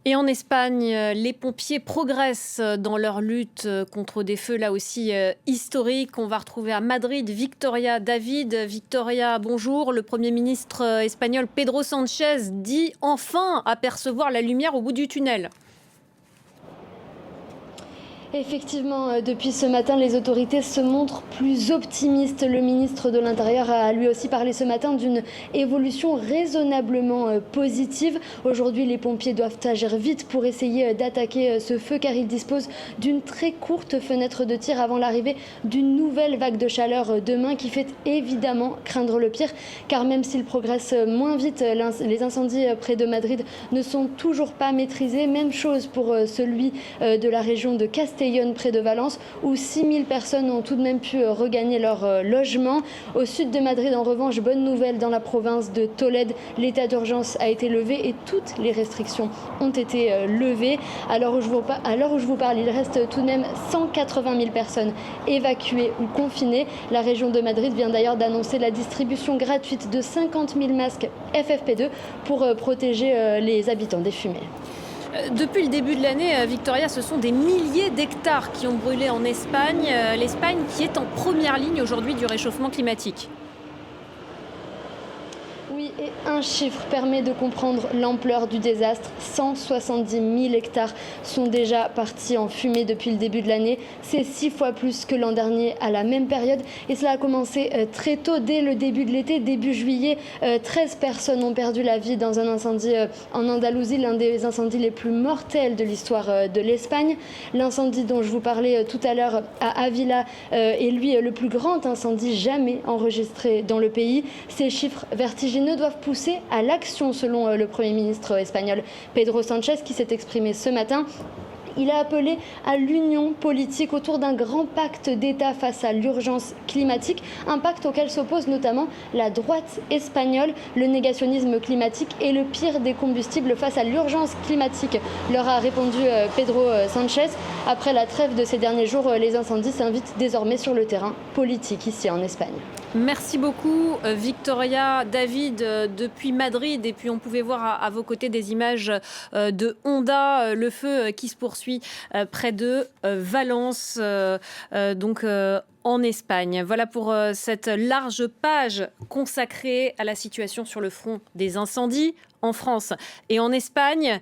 Et en Espagne, les pompiers progressent dans leur lutte contre des feux là aussi historiques. On va retrouver à Madrid Victoria David. Victoria, bonjour. Le Premier ministre espagnol Pedro Sánchez dit enfin apercevoir la lumière au bout du tunnel. Effectivement, depuis ce matin, les autorités se montrent plus optimistes. Le ministre de l'Intérieur a lui aussi parlé ce matin d'une évolution raisonnablement positive. Aujourd'hui, les pompiers doivent agir vite pour essayer d'attaquer ce feu car ils disposent d'une très courte fenêtre de tir avant l'arrivée d'une nouvelle vague de chaleur demain qui fait évidemment craindre le pire. Car même s'ils progressent moins vite, les incendies près de Madrid ne sont toujours pas maîtrisés. Même chose pour celui de la région de Castellón près de Valence, où 6000 personnes ont tout de même pu regagner leur logement. Au sud de Madrid, en revanche, bonne nouvelle, dans la province de Tolède, l'état d'urgence a été levé et toutes les restrictions ont été levées. À l'heure où je vous parle, il reste tout de même 180 000 personnes évacuées ou confinées. La région de Madrid vient d'ailleurs d'annoncer la distribution gratuite de 50 000 masques FFP2 pour protéger les habitants des fumées. Depuis le début de l'année, Victoria, ce sont des milliers d'hectares qui ont brûlé en Espagne. L'Espagne qui est en première ligne aujourd'hui du réchauffement climatique. Oui, et un chiffre permet de comprendre l'ampleur du désastre. 170 000 hectares sont déjà partis en fumée depuis le début de l'année. C'est 6 fois plus que l'an dernier à la même période. Et cela a commencé très tôt, dès le début de l'été, début juillet. 13 personnes ont perdu la vie dans un incendie en Andalousie, l'un des incendies les plus mortels de l'histoire de l'Espagne. L'incendie dont je vous parlais tout à l'heure à Avila est lui le plus grand incendie jamais enregistré dans le pays. Ces chiffres vertigineux doivent pousser à l'action, selon le Premier ministre espagnol Pedro Sánchez, qui s'est exprimé ce matin. Il a appelé à l'union politique autour d'un grand pacte d'État face à l'urgence climatique, un pacte auquel s'oppose notamment la droite espagnole. Le négationnisme climatique est le pire des combustibles face à l'urgence climatique, leur a répondu Pedro Sánchez. Après la trêve de ces derniers jours, les incendies s'invitent désormais sur le terrain politique ici en Espagne. Merci beaucoup Victoria David depuis Madrid. Et puis on pouvait voir à vos côtés des images de Honda, le feu qui se poursuit près de Valence, en Espagne. Voilà pour cette large page consacrée à la situation sur le front des incendies en France et en Espagne.